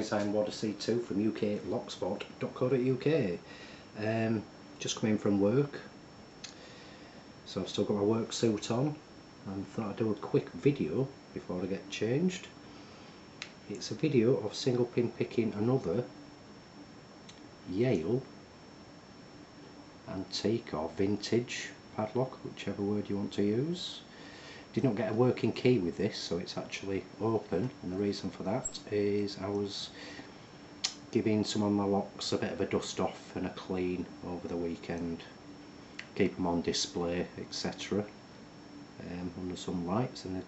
guys, I'm Odyssey2 from uklocksport.co.uk. Just come in from work, so I've still got my work suit on and thought I'd do a quick video before I get changed. It's a video of single pin picking another Yale antique or vintage padlock, whichever word you want to use. Did not get a working key with this, so it's actually open, and the reason for that is I was giving some of my locks a bit of a dust off and a clean over the weekend, keep them on display, etc. Under some lights, and they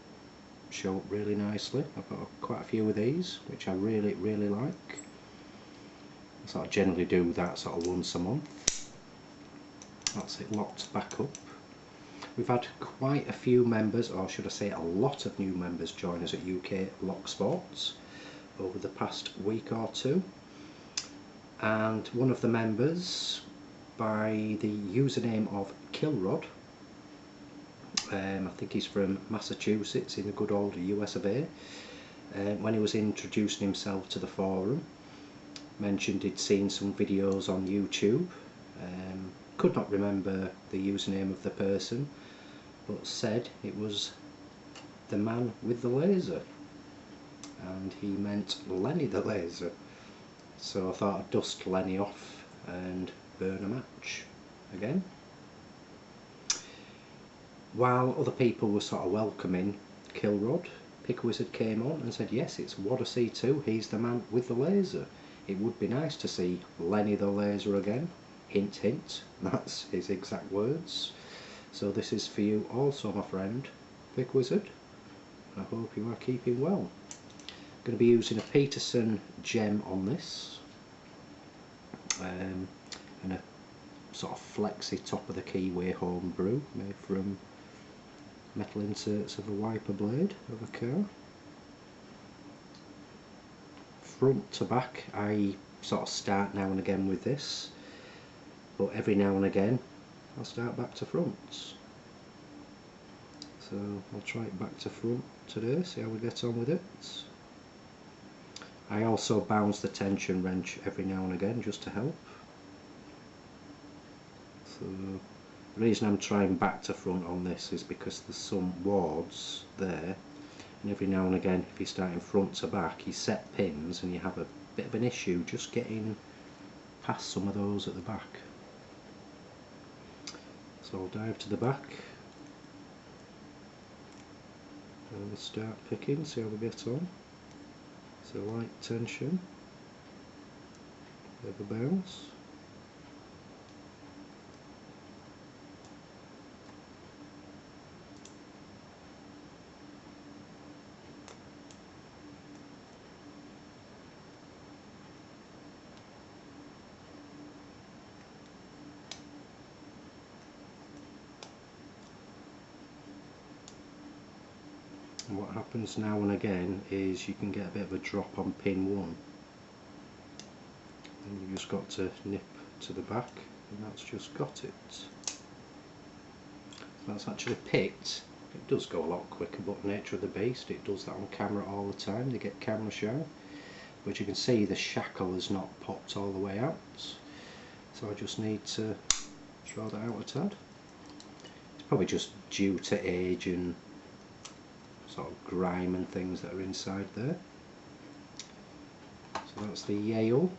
show up really nicely. I've got quite a few of these which I really like, so I generally do that sort of once a month. That's it locked back up. We've had quite a few members, or should I say a lot of new members, join us at UK Lock Sports over the past week or two, and one of the members, by the username of Killrod, I think he's from Massachusetts in the good old US of A, when he was introducing himself to the forum, mentioned he'd seen some videos on YouTube. Could not remember the username of the person, but said it was the man with the laser, and he meant Lenny the laser. So I thought I'd dust Lenny off and burn a match again. While other people were sort of welcoming Killrod, Pickwizard came on and said yes, it's Odyssey2, he's the man with the laser. It would be nice to see Lenny the laser again. Hint hint, that's his exact words. So this is for you also, my friend Pickwizard. I hope you are keeping well. I'm going to be using a Peterson gem on this, and a sort of flexy top of the keyway homebrew made from metal inserts of a wiper blade of a car. Front to back I sort of start now and again with this, but every now and again I'll start back to front. So I'll try it back to front today, see how we get on with it. I also bounce the tension wrench every now and again just to help. So the reason I'm trying back to front on this is because there's some wards there, and every now and again if you're starting front to back you set pins and you have a bit of an issue just getting past some of those at the back. So I'll dive to the back and we'll start picking, see how we get on. So light tension, bit of a bounce. And what happens now and again is you can get a bit of a drop on pin 1, and you've just got to nip to the back, and that's just got it. So that's actually picked. It does go a lot quicker, but nature of the beast, it does that on camera all the time. They get camera shy, but you can see the shackle has not popped all the way out, so I just need to draw that out a tad. It's probably just due to age and sort of grime and things that are inside there. So that's the Yale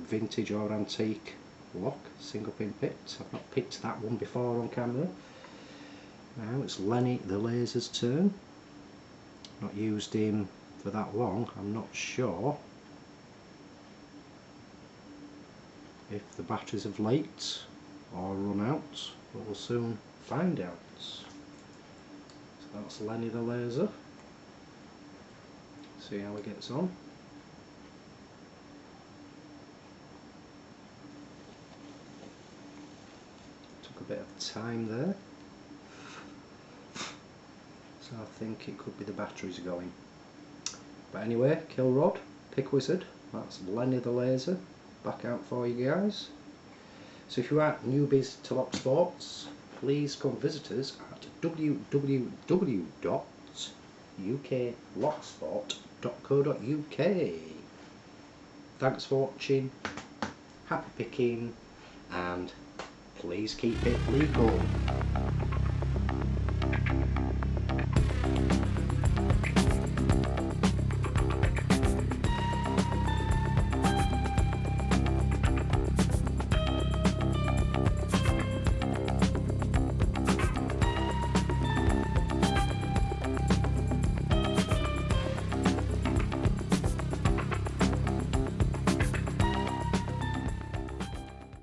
vintage or antique lock, single pin picked. I've not picked that one before on camera. Now it's Lenny the laser's turn. Not used him for that long. I'm not sure if the batteries have leaked or run out, but we'll soon find out. That's Lenny the laser. See how he gets on. Took a bit of time there, so I think it could be the batteries going. But anyway, Killrod, Pickwizard, that's Lenny the laser, back out for you guys. So if you are newbies to Lock Sports, please come visit us at www.uklocksport.co.uk. thanks for watching, happy picking, and please keep it legal.